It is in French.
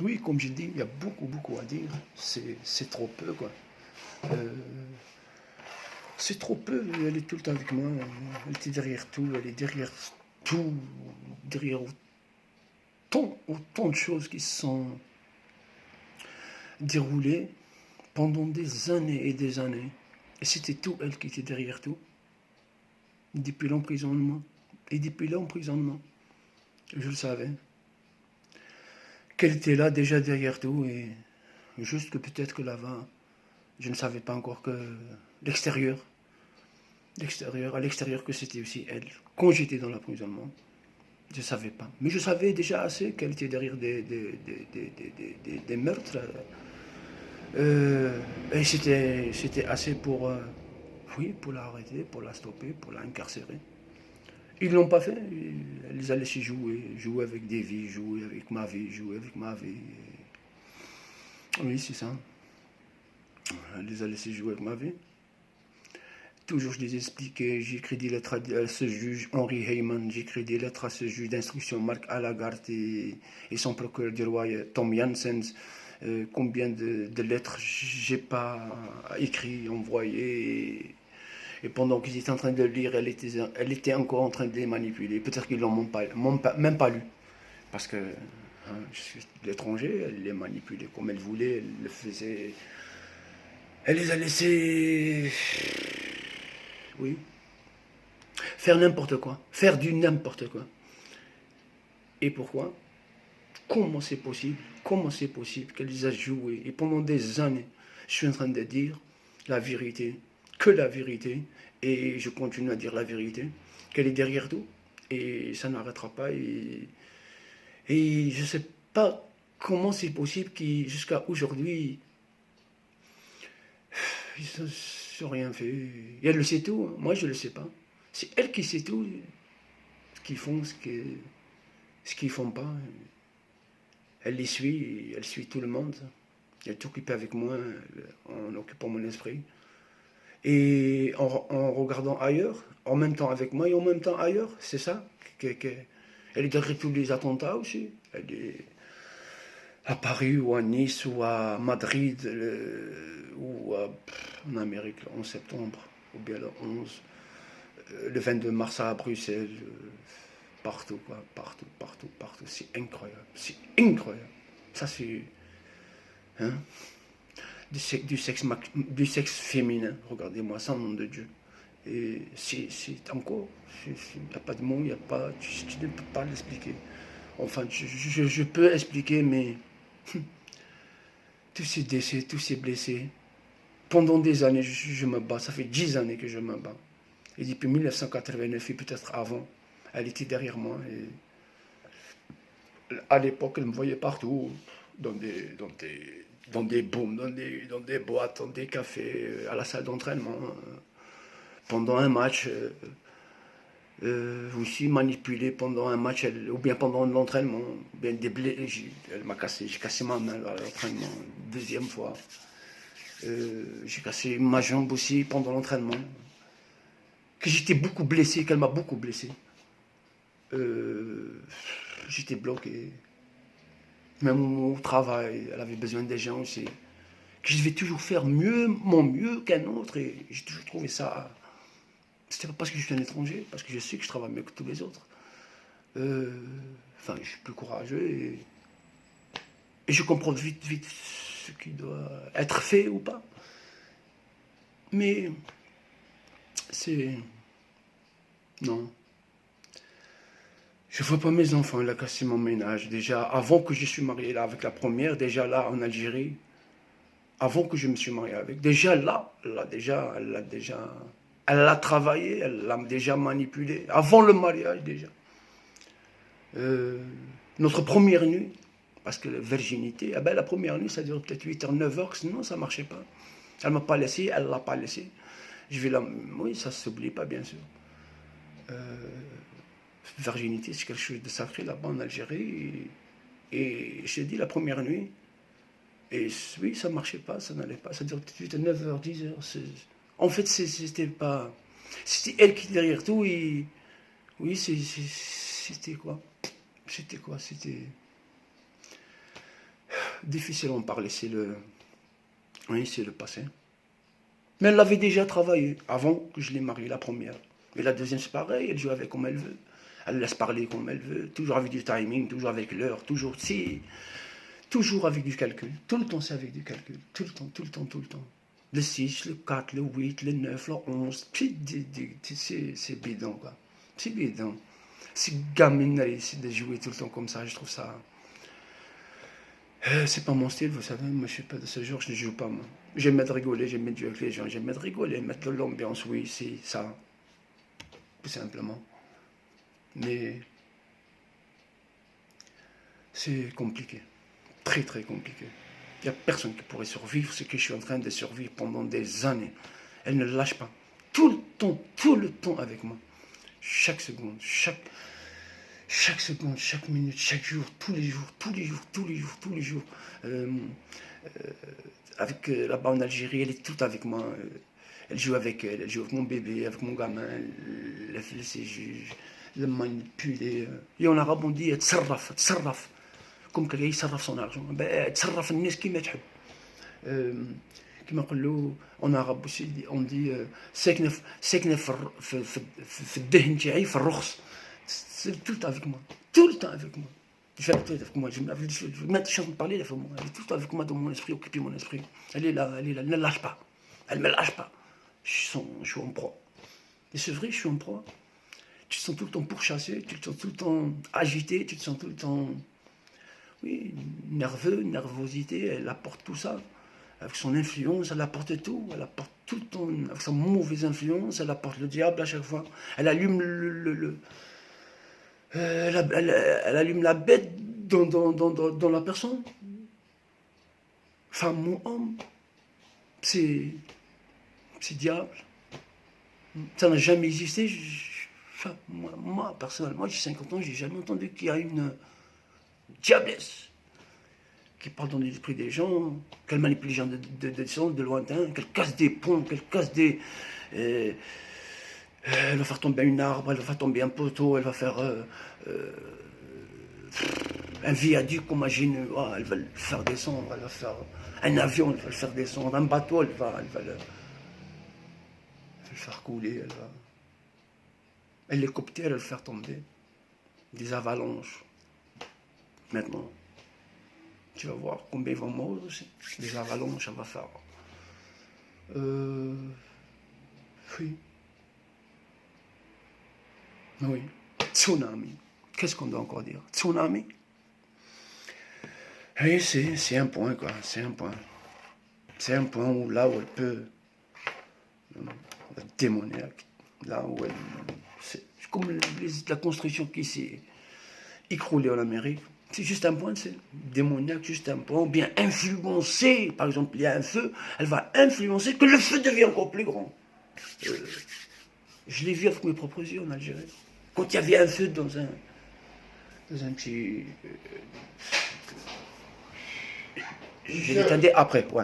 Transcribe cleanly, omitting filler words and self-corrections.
Oui, comme j'ai dit, il y a beaucoup à dire. C'est trop peu, quoi. Euh, c'est trop peu. Elle est tout le temps avec moi. Elle était derrière tout. Elle est derrière tout. Derrière autant de choses qui se sont déroulées pendant des années et des années. Et c'était tout elle qui était derrière tout. Depuis l'emprisonnement. Et depuis l'emprisonnement, je le savais. Qu'elle était là déjà derrière tout. Et juste que peut-être que là-bas, je ne savais pas encore que l'extérieur, à l'extérieur que c'était aussi elle. Quand j'étais dans l'emprisonnement, je ne savais pas. Mais je savais déjà assez qu'elle était derrière des meurtres. Et c'était assez pour, oui, pour l'arrêter, pour la stopper, pour l'incarcérer. Ils ne l'ont pas fait. Ils allaient s'y jouer avec des vies, jouer avec ma vie, jouer avec ma vie. Oui, c'est ça. Ils allaient s'y jouer avec ma vie. Toujours, je les expliquais, j'écris des lettres à ce juge Henry Heyman, j'écris des lettres à ce juge d'instruction Marc Allagart et son procureur du roi Tom Janssens. Combien de lettres j'ai pas écrit, envoyé. Et pendant qu'ils étaient en train de le lire, elle était encore en train de les manipuler. Peut-être qu'ils l'ont même pas lu. Parce que je suis de l'étranger, elle les manipulait comme elle voulait, elle le faisait. Elle les a laissés. Oui. Faire n'importe quoi. Faire du n'importe quoi. Et pourquoi? Comment c'est possible? Comment c'est possible qu'elle les a joués? Et pendant des années, je suis en train de dire la vérité, que la vérité, et je continue à dire la vérité, qu'elle est derrière tout, et ça n'arrêtera pas. Et je ne sais pas comment c'est possible jusqu'à aujourd'hui, ils n'ont rien fait. Et elle le sait tout, hein. Moi je ne le sais pas. C'est elle qui sait tout, ce qu'ils font, ce qu'ils font pas. Elle les suit, elle suit tout le monde. Elle est occupée avec moi, en occupant mon esprit. Et en regardant ailleurs, en même temps avec moi et en même temps ailleurs, c'est ça. Elle est derrière tous les attentats aussi. Elle est à Paris ou à Nice ou à Madrid en Amérique le 11 septembre ou bien le 11, le 22 mars à Bruxelles, partout, quoi, partout. C'est incroyable, c'est incroyable. Ça c'est hein, du sexe féminin. Regardez-moi ça, nom de Dieu. Et c'est encore, il n'y a pas de mots, il n'y a pas, tu ne peux pas l'expliquer. Enfin, je peux expliquer, mais tous ces décès, tous ces blessés, pendant des années, je me bats. Ça fait 10 années que je me bats. Et depuis 1989 et peut-être avant, elle était derrière moi. Et à l'époque, elle me voyait partout, dans des booms, dans des boîtes, dans des cafés, à la salle d'entraînement. Pendant un match, aussi manipulé pendant un match, ou bien pendant l'entraînement. Bien j'ai cassé ma main à l'entraînement, deuxième fois. J'ai cassé ma jambe aussi pendant l'entraînement. Que j'étais beaucoup blessé, qu'elle m'a beaucoup blessé. J'étais bloqué. Même au travail, elle avait besoin des gens aussi. Que je devais toujours faire mon mieux qu'un autre. Et j'ai toujours trouvé ça. C'était pas parce que je suis un étranger, parce que je sais que je travaille mieux que tous les autres. Enfin, je suis plus courageux et je comprends vite ce qui doit être fait ou pas. Mais c'est. Non. Je vois pas mes enfants, elle a cassé mon ménage. Déjà, avant que je suis marié là avec la première, déjà là en Algérie, avant que je me suis marié avec, déjà là, elle l'a travaillé, elle l'a déjà manipulé, avant le mariage déjà. Notre première nuit, parce que la virginité, eh ben, la première nuit, ça dure peut-être 8 heures, 9 heures, sinon ça ne marchait pas. Elle ne m'a pas laissé, elle ne l'a pas laissé. Oui, ça ne s'oublie pas, bien sûr. Virginité, c'est quelque chose de sacré là-bas en Algérie. Et je t'ai dit, la première nuit, et oui, ça ne marchait pas, ça n'allait pas. Ça dure peut-être 8 9 heures, 10 heures. En fait, c'était pas. C'était elle qui était derrière tout. Et oui, c'était quoi? C'était quoi? C'était. difficile à en parler, oui, c'est le passé. Mais elle l'avait déjà travaillé avant que je l'ai mariée, la première. Et la deuxième, c'est pareil, elle joue avec comme elle veut. Elle laisse parler comme elle veut, toujours avec du timing, toujours avec l'heure, toujours avec du calcul. Tout le temps, c'est avec du calcul. Tout le temps, tout le temps, tout le temps. Le 6, le 4, le 8, le 9, le 11. C'est bidon, quoi. C'est bidon. C'est gamine de jouer tout le temps comme ça, je trouve ça... c'est pas mon style, vous savez, moi je suis pas de ce genre, je ne joue pas moi. J'aime mettre rigoler, j'aime mettre jouer avec les gens, j'aime mettre rigoler, mettre de l'ambiance, oui, c'est ça. Tout simplement. Mais c'est compliqué. Très très compliqué. Il n'y a personne qui pourrait survivre ce que je suis en train de survivre pendant des années. Elle ne lâche pas. Tout le temps avec moi. Chaque seconde, chaque seconde, chaque minute, chaque jour, tous les jours, tous les jours, tous les jours, tous les jours. Là-bas en Algérie, elle est toute avec moi. Elle joue avec elle joue avec mon bébé, avec mon gamin. Elle fait ses juges, elle manipule. Et en arabe, on dit تصرف, تصرف. Comme quelqu'un يصرف son argent. تصرف الناس كيما تحب. كما نقولوا en arabe aussi, on dit ساكنه في الذهن تاعي في الرخص. C'est tout le temps avec moi. Tout le temps avec moi. Je fais tout avec moi. Je suis en train de parler, elle est tout le temps avec moi dans mon esprit, occupée mon esprit. Elle est là, elle ne lâche pas. Elle ne me lâche pas. Je suis en proie. Et c'est vrai, je suis en proie. Tu te sens tout le temps pourchassé, tu te sens tout le temps agité, tu te sens tout le temps... Oui, nerveux, nervosité, elle apporte tout ça. Avec son influence, elle apporte tout. Elle apporte tout le temps, avec sa mauvaise influence, elle apporte le diable à chaque fois. Elle allume elle allume la bête dans la personne. Femme ou homme. C'est diable. Ça n'a jamais existé. Moi, personnellement, j'ai 50 ans, j'ai jamais entendu qu'il y a une diablesse qui parle dans l'esprit des gens, qu'elle manipule les gens de lointain, qu'elle casse des ponts, qu'elle casse des... elle va faire tomber un arbre, elle va faire tomber un poteau, elle va faire un viaduc, imagine, elle va le faire descendre, elle va faire un avion, elle va le faire descendre, un bateau, elle va le faire couler, un hélicoptère, elle va le faire tomber, des avalanches. Maintenant, tu vas voir combien ils vont mourir aussi, des avalanches, elle va faire. Oui. Oui. Tsunami. Qu'est-ce qu'on doit encore dire? Tsunami? Oui, c'est un point, quoi. C'est un point. C'est un point où là où elle peut... démoniaque. Là où elle... C'est comme la construction qui s'est écroulée en Amérique. C'est juste un point, c'est démoniaque, juste un point. Ou bien influencer. Par exemple, il y a un feu, elle va influencer que le feu devient encore plus grand. Je l'ai vu avec mes propres yeux en Algérie. Quand il y avait un feu dans un petit... Je l'éteindais après, ouais.